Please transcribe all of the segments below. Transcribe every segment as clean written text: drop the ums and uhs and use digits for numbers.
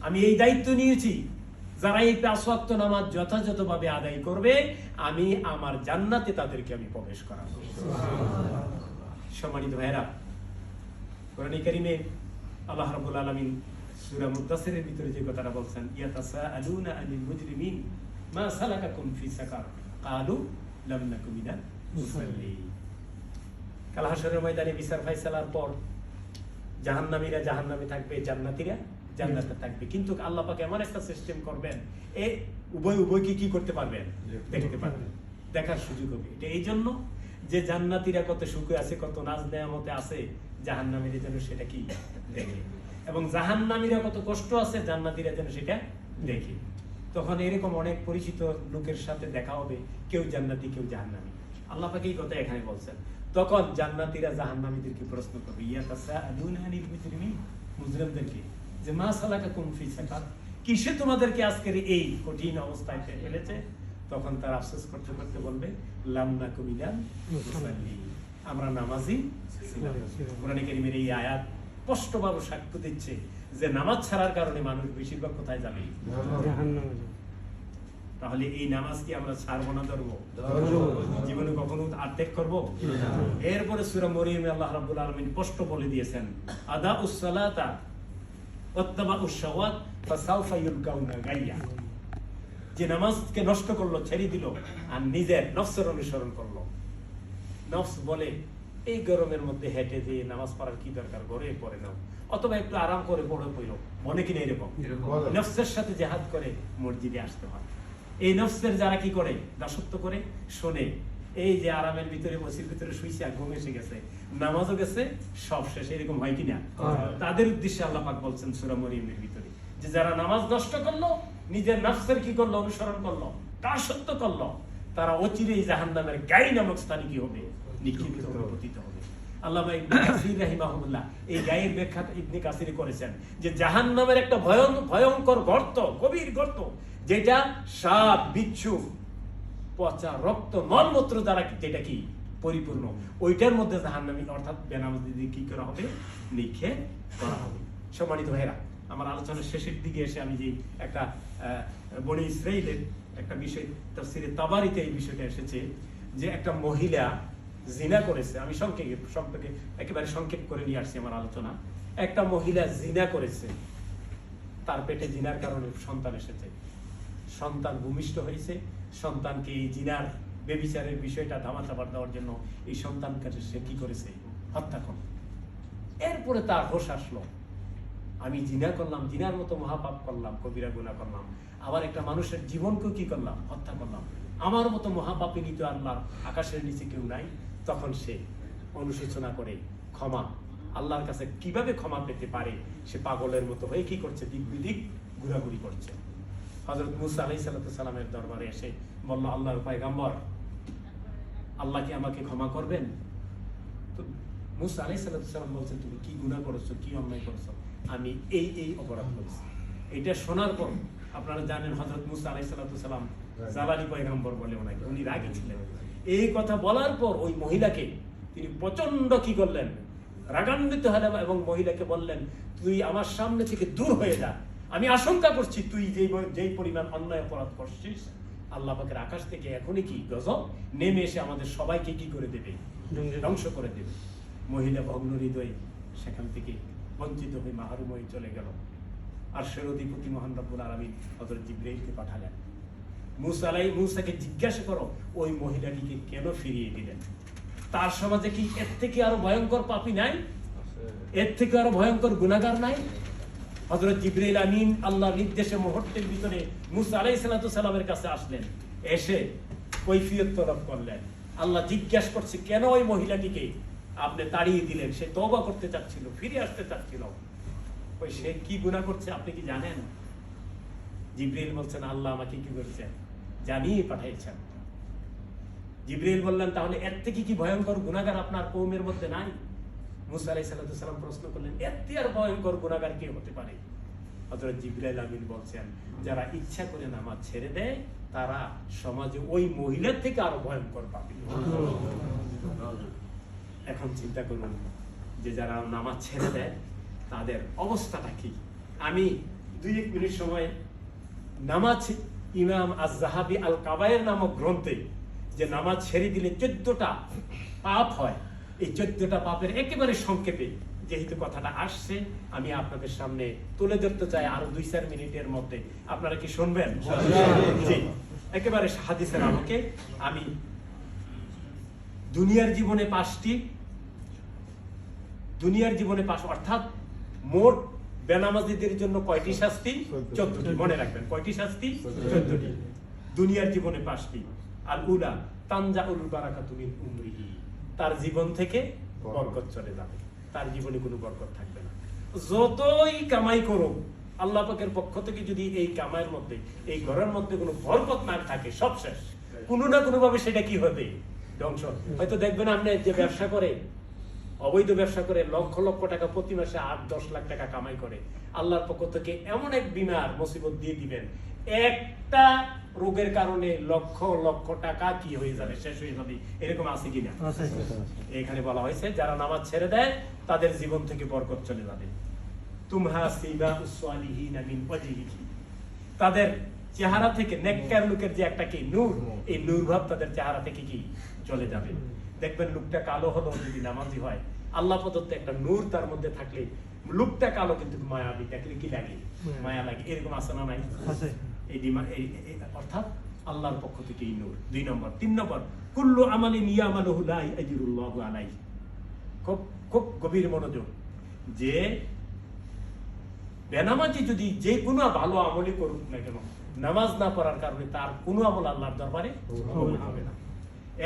আমি এই দায়িত্ব নিয়েছি, যারা এই 5 ওয়াক্ত নামাজ যথাযথভাবে আদায় করবে আমি আমার জান্নাতে তাদেরকে আমি প্রবেশ করাবো। সম্মানিত ভাইরা, কোরআন কারীমে আল্লাহ রাব্বুল আলামিন সূরা মুদ্দাসসিরের ভিতরে যে কথাটা বলছেন, ইয়াতাসাআলুনা আনিল মুজরিমিন মা সালাকাকুম ফি সাকার ক্বালু লাম নাকু মিনাল মুসাল্লিন। কাল হাশরের ময়দানে বিচার ফায়সালার পর জাহান্নামীরা জাহান্নামে থাকবে, জান্নাতীরা জান্নাতে থাকবে। কিন্তু আল্লাহ পাক এমন একটা সিস্টেম করবেন, এই উভয়কে কি করতে পারবেন? দেখতে পারবেন, দেখার সুযোগ হবে। এটা এই জন্য যে জান্নাতীরা কত সুখে আছে, কত নাজ নেয়ামতে আছে, জাহান্নামীরা যেন সেটা কি দেখে, এবং জাহান্নামীরা কত কষ্ট আছে, জান্নাতীরা যেন সেটা দেখে। তখন এরকম অনেক পরিচিত লোকের সাথে দেখা হবে, কেউ জান্নাতি কেউ জাহান্নামী। আল্লাহ পাক এই কথা এখানে বলছেন। তখন জান্নাতীরা জাহান্নামীদেরকে প্রশ্ন করবে, ইয়াতাসাআলুনা আনিল মুজরিমিন, মুজরিমদেরকে, যে মা সালাকাকুম ফি সাকার, কিসে তোমাদেরকে আজকের এই কঠিন অবস্থায় ফেলেছে? তখন তারা আফসোস করতে করতে বলবে, লাম নাকু মিনাল মুসাল্লিন, আমরা নামাজি ছিলাম। কোরআন কারীমের এই আয়াত স্পষ্টভাবে সাক্ষ্য দিচ্ছে যে নামাজ ছাড়ার কারণে মানুষ বেশিরভাগ কোথায় যাবে? জাহান্নামে। তাহলে এই নামাজ কি আমরা ছাড়বো না ধরবো? জীবনে কখনো আত্যাগ করবো? এরপরে সূরা মরিয়মে আল্লাহ রাব্বুল আলামিন স্পষ্ট বলে দিয়েছেন, আদাউস সালাতা ওয়াত্তাবাউশ শাওয়াত ফাসাউফা ইউলকাউনা গাইয়া, যে নামাজকে নষ্ট করলো, ছেড়ে দিল, আর নিজের নফসের অনুসরণ করলো। নফস বলে এই গরমের মধ্যে হেঁটে দিয়ে নামাজ পড়ার কি দরকার, ঘরে পড়ে নাও, অথবা একটু আরাম করে পড়ো। মনে কিনা এরকম নফসের সাথে জিহাদ করে মসজিদে আসতে হয়। এই নফসের যারা কি করে, দাসত্ব করে, শোনে, এই যে আরামের ভিতরে মসজিদের ভিতরে শুইছে, ঘুম এসে গেছে, নামাজও গেছে, সব শেষ, এরকম হয় কিনা? তাদের উদ্দেশ্যে আল্লাহ পাক বলছেন সূরা মরিয়মের ভিতরে, যে যারা নামাজ নষ্ট করলো, নিজের নফসের কি করলো, অনুসরণ করলো, দাসত্ব করলো, তারা অচিরেই জাহান্নামের গাই নামক স্থানে কি হবে? নিক্ষিপ্ত হবে, পতিত হবে। আল্লামা ইবনে কাসির রাহিমাহুল্লাহ এই গায়ের ব্যাখ্যা ইবনে কাসির করেছেন যে জাহান্নামের একটা ভয়ঙ্কর গর্ত, গভীর গর্ত, যেটা সাপ, বিচ্ছু, পচা রক্ত, মলমূত্র দ্বারা যেটা কি পরিপূর্ণ, ওইটার মধ্যে জাহান্নামী অর্থাৎ বেনামাজিদের কি করা হবে? নিক্ষেপ করা হবে। সম্মানিত ভাইরা, আমার আলোচনার শেষের দিকে এসে আমি যে একটা বনি ইসরাঈলের একটা বিষয়, তাফসীরে তাবারিতে এই বিষয়টা এসেছে, যে একটা মহিলা জিনা করেছে। আমি সংক্ষেপে একেবারে সংক্ষেপ করে নিয়ে আসছি আমার আলোচনা। একটা মহিলা জিনা করেছে, তার পেটে জিনার কারণে সন্তান এসেছে, সন্তান ভূমিষ্ঠ হয়েছে। সন্তানকে এই জিনার বেবিচারের বিষয়টা ধামাচাপা দেওয়ার জন্য এই সন্তানকে সে কি করেছে? হত্যা করল। এরপরে তার হোশ আসলো, আমি জিনা করলাম, জিনার মতো মহাপাপ করলাম, কবিরা গুনাহ করলাম, আবার একটা মানুষের জীবনকে কি করলাম? হত্যা করলাম। আমার মতো মহাপাপিনী তো আল্লাহর আকাশের নিচে কেউ নাই। তখন সে অনুশোচনা করে ক্ষমা, আল্লাহর কাছে কিভাবে ক্ষমা পেতে পারে, সে পাগলের মতো হয়ে কি করছে? দিক বিদিক ঘোরাঘুরি করছে। হযরত মুসা আলাইহিস সালামের দরবারে এসে বলল, আল্লাহর পয়গম্বর, আল্লাহ কি আমাকে ক্ষমা করবেন? তো মুসা আলাইহিস সালাম বলছেন, তুমি কি গুনাহ করেছো, কি অন্যায় করেছো? আমি এই অপরাধ করেছি। এটা শোনার পর আপনারা জানেন হযরত মুসা আলাইহিস সালাম জালালি পয়গম্বর বলে ওনাকে, উনি রাগী ছিলেন। এই কথা বলার পর ওই মহিলাকে তিনি প্রচন্ড কি করলেন? রাগান্বিত হলেন এবং মহিলাকে বললেন, তুই আমার সামনে থেকে দূর হয়ে যা। আমি আশঙ্কা করছি তুই যেই পরিমাণ অন্যায় অপরাধ করছিস, আল্লাহ পাকের আকাশ থেকে এখনই কি গজব নেমে এসে আমাদের সবাইকে কি করে দেবে? ধ্বংস করে দেবে। মহিলা ভগ্ন হৃদয় সেখান থেকে বঞ্চিত হয়ে মাহরুম হয়ে চলে গেল। আর সে অধিপতি মহান রব্বুল আলামিন হযরত জিবরাইলকে পাঠালেন, মুসাকে জিজ্ঞাসা করো ওই মহিলাটিকে কেন ফিরিয়ে দিলেন? তার সমাজে কি এর থেকে আরো ভয়ঙ্কর পাপী নাই? এর থেকে আরো ভয়ঙ্কর গুনাহগার নাই? হযরত জিবরাইল আমিন আল্লাহর নির্দেশে মুহূর্তের ভিতরে মুসা আলাইহিস সালামের কাছে আসলেন, এসে কৈফিয়ত তলব করলেন। আল্লাহ জিজ্ঞাসা করছে, কেন ওই মহিলাটিকে আপনি তাড়িয়ে দিলেন? সে তওবা করতে চাচ্ছিল, ফিরে আসতে চাচ্ছিল। ওই সে কি গুনাহ করছে আপনি কি জানেন? জিবরাইল বলছেন, আল্লাহ আমাকে কি করেছেন? জানিয়ে পাঠিয়েছেন। জিবরাইল বললেন, তাহলে এর থেকে কি ভয়ঙ্কর গুনাহগার আপনার কওমের মধ্যে নাই? মুসা আলাইহিস সালাম প্রশ্ন করলেন, এর থেকে আর ভয়ঙ্কর গুনাহগার কে হতে পারে? হযরত জিবরাইল আমিন বলছেন, যারা ইচ্ছা করে নামাজ ছেড়ে দেয় তারা সমাজে ওই মহিলার থেকে আরো ভয়ঙ্কর পাপী। এখন চিন্তা করুন, যে যারা নামাজ ছেড়ে দেয় তাদের অবস্থাটা কি। আমি 2-1 মিনিট সময় নামাজ ইমাম আজ-জাহাবি আল কাবায়ের নামক গ্রন্থে যে নামাজ ছেড়ে দিলে 14টা পাপ হয়, এই 14টা পাপের একেবারে সংক্ষেপে যেহেতু কথাটা আসছে আমি আপনাদের সামনে তুলে ধরতে চাই আরো 2-4 মিনিটের মধ্যে। আপনারা কি শুনবেন? জি, একেবারে হাদিসের আলোকে আমি দুনিয়ার জীবনে 5 অর্থাৎ মোট বেনামাজিদের জন্য কয়টি শাস্তি? 14টি। মনে রাখবেন, কয়টি শাস্তি? 14টি। দুনিয়ার জীবনে 5টি। আল উলা তানজাউল বারাকাতু মিন উমরিহি, তার জীবন থেকে বরকত চলে যাবে, তার জীবনে কোনো বরকত থাকবে না। যতই কামাই করুক, আল্লাহ পাকের পক্ষ থেকে যদি এই কামাইয়ের মধ্যে, এই ঘরের মধ্যে কোনো বরকত না থাকে, সব শেষ। কোনো না কোনো ভাবে সেটা কি হবে? ধ্বংস। হয়তো দেখবেন আপনি যে ব্যবসা করে, অবৈধ ব্যবসা করে লক্ষ লক্ষ টাকা প্রতি মাসে 8-10 লাখ টাকা কামাই করে, আল্লাহর পক্ষ থেকে এমন এক বিমার মুসিবত দিয়ে দিবেন, একটা রোগের কারণে লক্ষ লক্ষ টাকা কি হয়ে যাবে, শেষ হয়ে যাবে। এরকম আছে কিনা? এখানে বলা হয়েছে যারা নামাজ ছেড়ে দেয় তাদের জীবন থেকে বরকত চলে যাবে। তুমহা সিমাউস সালিহিনা মিন ওয়াজহিহি, তাদের চেহারা থেকে নেককার লোকের যে একটা কি নূর, এই নূর ভাব তাদের চেহারা থেকে কি চলে যাবে। দেখবেন লোকটা কালো হলো যদি নামাজি হয়, আল্লাহ প্রদত্ত একটা নূর তার মধ্যে থাকলে লোকটা কালো কিন্তু মায়াবী, দেখলে কি লাগে? মায়া লাগে। এরকম আছে না নাই? অর্থাৎ আল্লাহর পক্ষ থেকে এই নূর। 2 নম্বর। 3 নম্বর, কুল্লু আমালিন ইয়ামালুহু লা আজরুল্লাহু আলাইহি। খুব গভীর মনোযোগ, যে বেনামাজি যদি যে কোনো ভালো আমলই করুক না কেন, নামাজ না পড়ার কারণে তার কোনো আমল আল্লাহর দরবারে কবুল হবে না।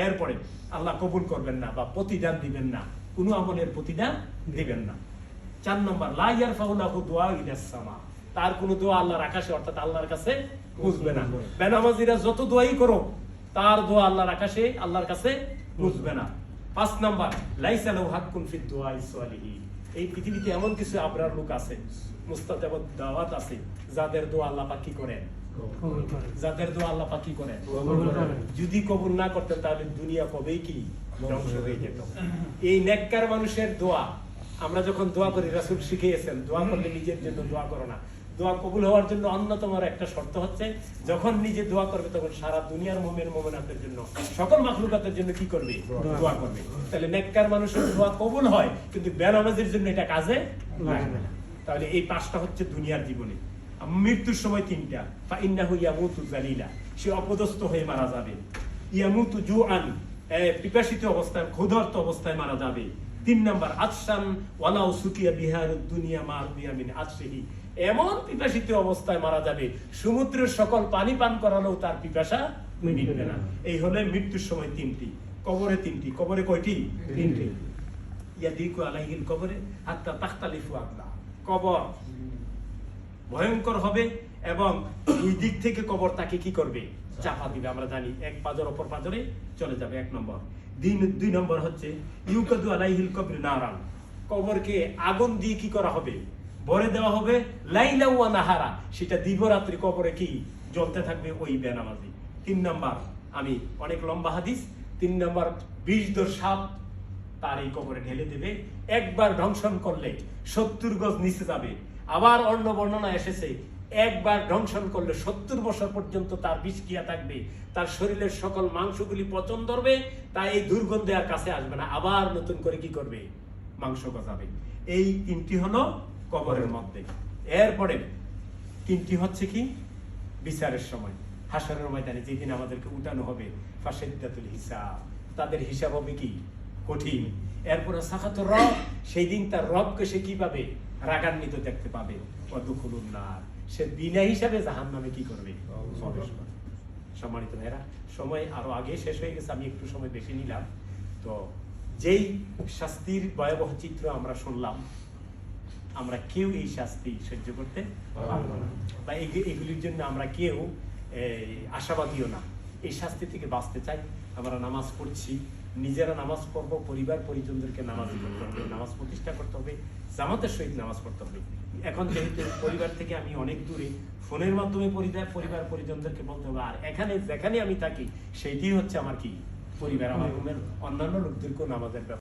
এরপরে আল্লাহ কবুল করবেন না বা প্রতিদান দিবেন না, কোনো আমলের প্রতিদান দিবেন না। 4 নম্বর, লা ইয়ারফাউ লাহু দুআ ইলাস সামা, তার কোনো দোয়া আল্লাহর আকাশে অর্থাৎ আল্লাহর কাছে বুঝবে না। বেনামাজিরা যত দোয়াই করো, তার দোয়া আল্লাহর আকাশে, আল্লাহর কাছে বুঝবে না। 5 নম্বর, লাইসা লাহু হাক্কুন ফিদ দুআই সালিহিন, এই পৃথিবীতে এমন কিছু আবরার লোক আছে, মুস্তাজাবাত দাওয়াত আছে, যাদের দোয়া আল্লাহ পাক কি করেন? যাদের দোয়া আল্লাহ পাক কি করেন? যদি কবুল না করতেন তাহলে দুনিয়া কবেই কি ধ্বংস হয়ে যেত। এই নেককার মানুষের দোয়া, আমরা যখন দোয়া করি, রাসূল শিখিয়েছেন দোয়া করলে নিজের জন্য দোয়া করো না, দোয়া কবুল হওয়ার জন্য অন্যতম একটা শর্ত হচ্ছে যখন নিজে দোয়া করবে তখন সারা দুনিয়ার মুমিন মুমিনাতের জন্য, সকল মাখলুকাতের জন্য কি করবে? দোয়া করবে। তাহলে নেককার মানুষের দোয়া কবুল হয়, কিন্তু বেনামাজির জন্য এটা কাজে লাগবে না। তাহলে এই 5টা হচ্ছে দুনিয়ার জীবনে। মৃত্যুর সময় 3টা, ফাইন্নাহু ইয়ামুতু যালিলা, সে অপদস্থ হয়ে মারা যাবে। ইয়ামুতু জুআন, পিপাসিত অবস্থায়, ক্ষুধার্ত অবস্থায় মারা যাবে। 3 নম্বর, আতশান ওয়ালাউ সুকিয়া বিহারুদ দুনিয়া মা রুবিয়া মিন আতশিহি, এমন পিপাসিত অবস্থায় মারা যাবে সমুদ্রের সকল পানি পান করালেও তার পিপাসা মিটবে না। এই হলো মৃত্যুর সময় 3টি। কবরে 3টি। কবরে কয়টি? 3টি। ইয়াদিকু আলাইহিল কবরে হাত্তা তাখতালিফু আকলা, কবর ভয়ঙ্কর হবে এবং দুই দিক থেকে কবর তাকে কি করবে? চাপা দিবে। আমরা জানি এক পাজর অপর পাজরে চলে যাবে। 1 নম্বর। 2 নম্বর হচ্ছে ইউকাদু আলাইহিল কবর নারান, কবরকে আগুন দিয়ে কি করা হবে? ভরে দেওয়া হবে। লাইলা ওয়া নাহারা, সেটা দিবরাত্রি কবরে কি জ্বলতে থাকবে ওই বেনামাজি। 3 নম্বর, আমি অনেক লম্বা হাদিস, 3 নম্বর, 20 সাপ তার এই কবরে ঢেলে দেবে। একবার ধ্বংসন করলে 70 গজ নিচে যাবে। আবার অন্য বর্ণনা এসেছে একবার ধ্বংসন করলে 70 বছর পর্যন্ত তার বিষক্রিয়া থাকবে, তার শরীরের সকল মাংসগুলি পচন ধরবে, তাই এই দুর্গন্ধে আর কাছে আসবে না, আবার নতুন করে কি করবে? মাংস গজাবে। এই 3টি হলো কবরের মধ্যে। এরপরে 3টি হচ্ছে কি? বিচারের সময়, হাসরের ময়দানে যেদিন আমাদেরকে উঠানো হবে, ফাশিদ্দাতুল হিসাব, তাদের হিসাব হবে কি? কঠিন। এরপরে সাখাতুর রব, সেই দিন তার রবকে সে কি পাবে? রাগান্বিত দেখতে পাবে। ওয়াদুখুলুন নার, সে বিনা হিসাবে জাহান্নামে কি করবে? প্রবেশ করবে। সম্মানিত ভাইরা, সময় আরো আগে শেষ হয়ে গেছে, আমি একটু সময় বেশি নিলাম। তো যেই শাস্তির ভয়াবহ চিত্র আমরা শুনলাম, আমরা কেউ এই শাস্তি সহ্য করতে পারবো না, বা এগুলির জন্য আমরা কেউ আশাবাদীও না। এই শাস্তি থেকে বাঁচতে চাই। আমরা নামাজ পড়ছি, নিজেরা নামাজ পড়বো, পরিবার পরিজনদেরকে নামাজি করতে হবে, নামাজ প্রতিষ্ঠা করতে হবে, জামাতের সহিত নামাজ পড়তে হবে। এখন যেহেতু পরিবার থেকে আমি অনেক দূরে, ফোনের মাধ্যমে পরিবার পরিজনদেরকে বলতে হবে। আর এখানে যেখানে আমি থাকি সেইটি হচ্ছে আমার কি? পরিবার। আমার অন্যান্য লোকদেরকেও নামাজের